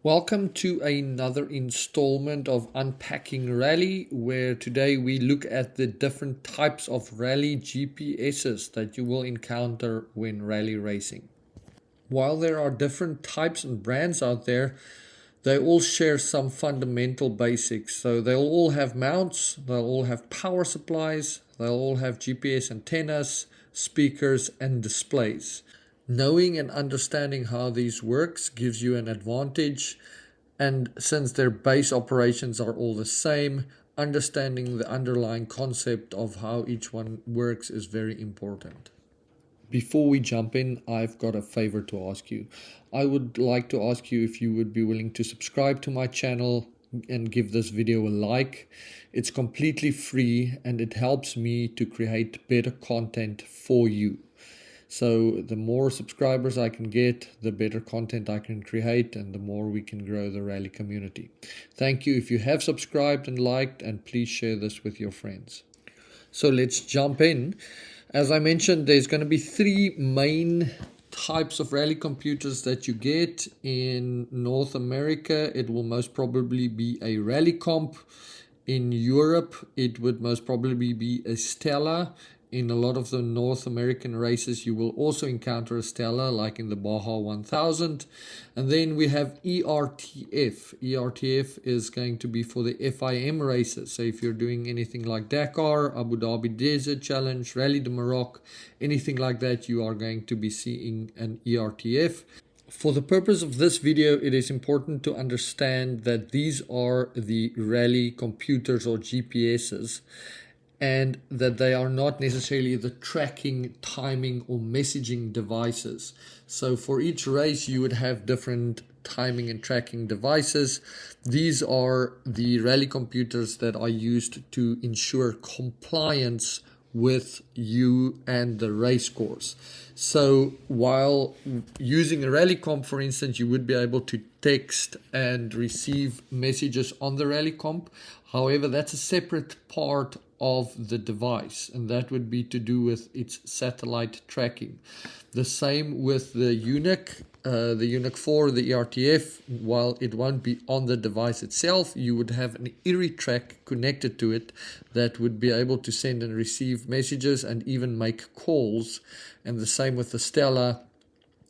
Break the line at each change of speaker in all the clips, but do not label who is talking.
Welcome to another installment of Unpacking Rally, where today we look at the different types of rally GPSs that you will encounter when rally racing. While there are different types and brands out there, they all share some fundamental basics. So they'll all have mounts, they'll all have power supplies, they'll all have GPS antennas, speakers, and displays. Knowing and understanding how these works gives you an advantage, and since their base operations are all the same, understanding the underlying concept of how each one works is very important. Before we jump in, I've got a favor to ask you. I would like to ask you if you would be willing to subscribe to my channel and give this video a like. It's completely free and it helps me to create better content for you. So the more subscribers I can get, the better content I can create, and the more we can grow the rally community. Thank you if you have subscribed and liked, and please share this with your friends. So let's jump in. As I mentioned, there's going to be three main types of rally computers that you get in North America. It will most probably be a rally comp. In Europe, it would most probably be a Stella. In a lot of the North American races, you will also encounter a Stella, like in the Baja 1000. And then we have ERTF. ERTF is going to be for the FIM races. So if you're doing anything like Dakar, Abu Dhabi Desert Challenge, Rally de Maroc, anything like that, you are going to be seeing an ERTF. For the purpose of this video, it is important to understand that these are the rally computers or GPSs, and that they are not necessarily the tracking, timing, or messaging devices. So for each race, you would have different timing and tracking devices. These are the rally computers that are used to ensure compliance with you and the race course. So while using a rally comp, for instance, you would be able to text and receive messages on the rally comp. However, that's a separate part of the device, and that would be to do with its satellite tracking. The same with the UNIK, the UNIK 4, the ERTF. While it won't be on the device itself, you would have an track connected to it that would be able to send and receive messages and even make calls. And the same with the Stella.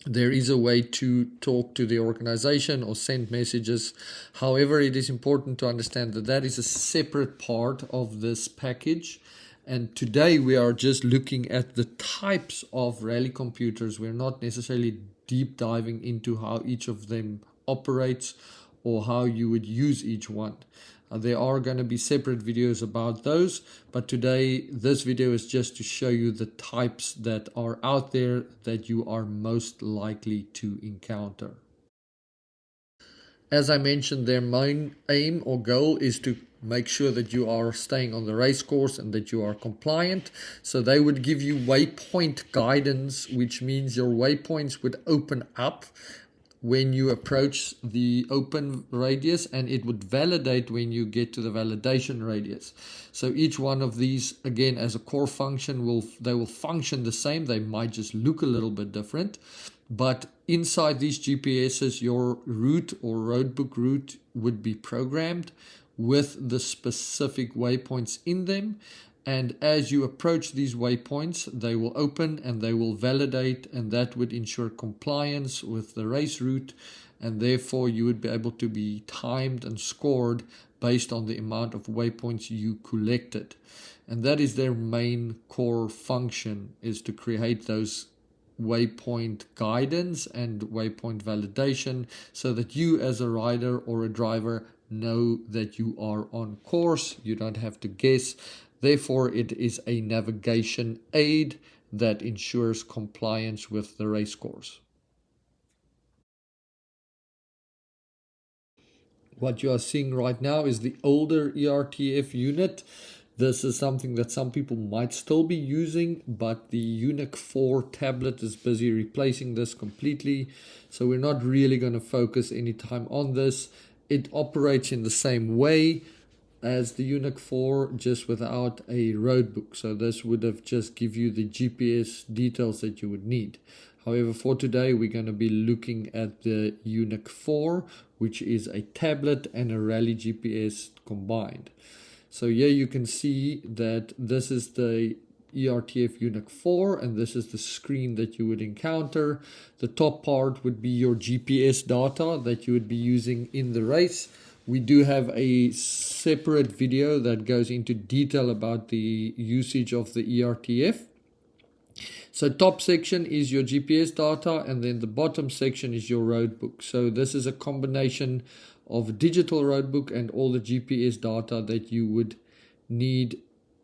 There is a way to talk to the organization or send messages. However, it is important to understand that that is a separate part of this package. And today we are just looking at the types of rally computers. We're not necessarily deep diving into how each of them operates or how you would use each one. There are going to be separate videos about those, but today this video is just to show you the types that are out there that you are most likely to encounter. As I mentioned, their main aim or goal is to make sure that you are staying on the race course and that you are compliant. So they would give you waypoint guidance, which means your waypoints would open up when you approach the open radius, and it would validate when you get to the validation radius. So each one of these, again, as a core function, they will function the same. They might just look a little bit different, but inside these GPSs, your route or roadbook route would be programmed with the specific waypoints in them. And as you approach these waypoints, they will open and they will validate, and that would ensure compliance with the race route, and therefore you would be able to be timed and scored based on the amount of waypoints you collected. And that is their main core function, is to create those waypoint guidance and waypoint validation so that you as a rider or a driver know that you are on course. You don't have to guess. Therefore, it is a navigation aid that ensures compliance with the race course. What you are seeing right now is the older ERTF unit. This is something that some people might still be using, but the UNIK 4 tablet is busy replacing this completely. So we're not really going to focus any time on this. It operates in the same way as the UNIK 4, just without a roadbook. So this would have just give you the GPS details that you would need. However, for today, we're going to be looking at the UNIK 4, which is a tablet and a Rally GPS combined. So here you can see that this is the ERTF UNIK 4, and this is the screen that you would encounter. The top part would be your GPS data that you would be using in the race. We do have a separate video that goes into detail about the usage of the ERTF. So top section is your GPS data, and then the bottom section is your roadbook. So this is a combination of digital roadbook and all the GPS data that you would need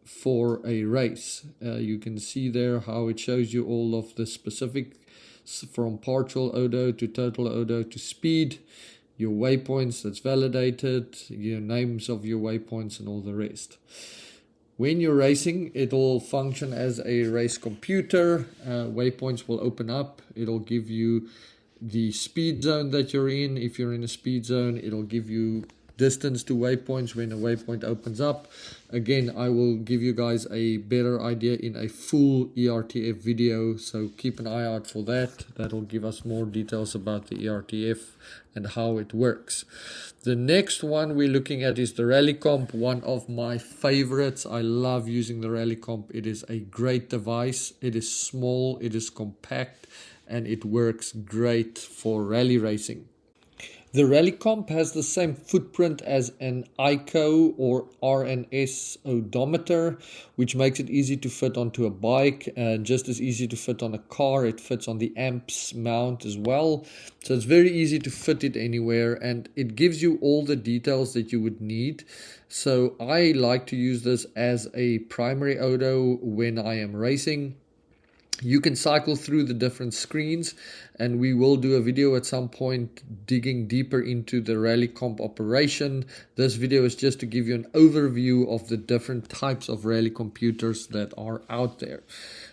for a race. You can see there how it shows you all of the specifics from partial odo to total odo to speed, your waypoints that's validated, your names of your waypoints and all the rest. When you're racing, it'll function as a race computer. Waypoints will open up. It'll give you the speed zone that you're in. If you're in a speed zone, it'll give you distance to waypoints when a waypoint opens up. Again, I will give you guys a better idea in a full ERTF video, so keep an eye out for that. That'll give us more details about the ERTF and how it works. The next one we're looking at is the Rally Comp, one of my favorites. I love using the Rally Comp. It is a great device. It is small, it is compact, and it works great for rally racing. The Rally Comp has the same footprint as an ICO or RNS odometer, which makes it easy to fit onto a bike and just as easy to fit on a car. It fits on the amps mount as well. So it's very easy to fit it anywhere, and it gives you all the details that you would need. So I like to use this as a primary odo when I am racing. You can cycle through the different screens, and we will do a video at some point digging deeper into the Rally Comp operation. This video is just to give you an overview of the different types of rally computers that are out there.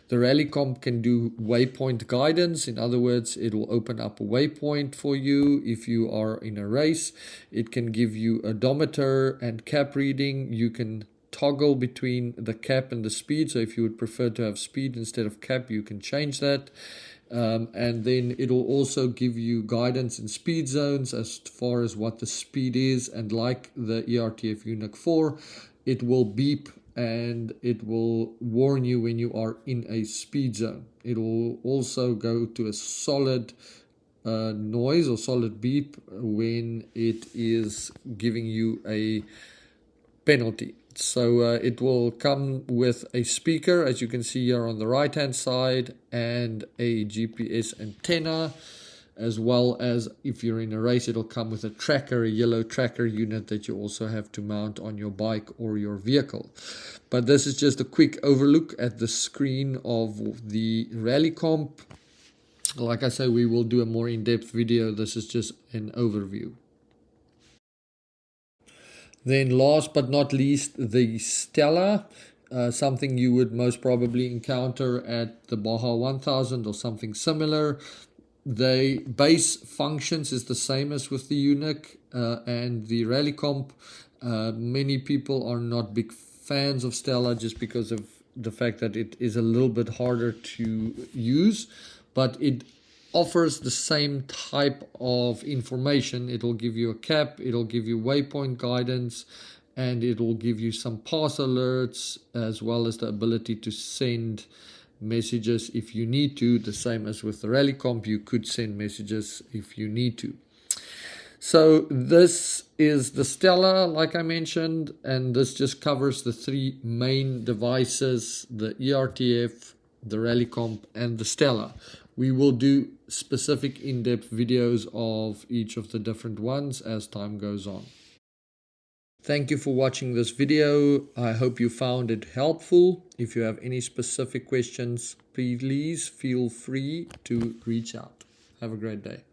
The Rally Comp can do waypoint guidance. In other words, it will open up a waypoint for you if you are in a race. It can give you odometer and cap reading. You can toggle between the cap and the speed, so if you would prefer to have speed instead of cap, you can change that. And then it will also give you guidance in speed zones as far as what the speed is, and like the ERTF UNIK 4, it will beep and it will warn you when you are in a speed zone. It will also go to a solid noise or solid beep when it is giving you a penalty. So it will come with a speaker, as you can see here on the right hand side, and a GPS antenna, as well as if you're in a race, it'll come with a tracker, a yellow tracker unit that you also have to mount on your bike or your vehicle. But this is just a quick overlook at the screen of the Rally Comp. Like I say, we will do a more in-depth video. This is just an overview. Then last but not least, the Stella, something you would most probably encounter at the Baja 1000 or something similar. The base functions is the same as with the UNIK and the Rally Comp. Many people are not big fans of Stella just because of the fact that it is a little bit harder to use, but it offers the same type of information. It'll give you a cap, it'll give you waypoint guidance, and it'll give you some pass alerts, as well as the ability to send messages if you need to. The same as with the Rally Comp, you could send messages if you need to. So this is the Stella, like I mentioned, and this just covers the three main devices: the ERTF, the Rally Comp, and the Stella. We will do specific in-depth videos of each of the different ones as time goes on. Thank you for watching this video. I hope you found it helpful. If you have any specific questions, please feel free to reach out. Have a great day.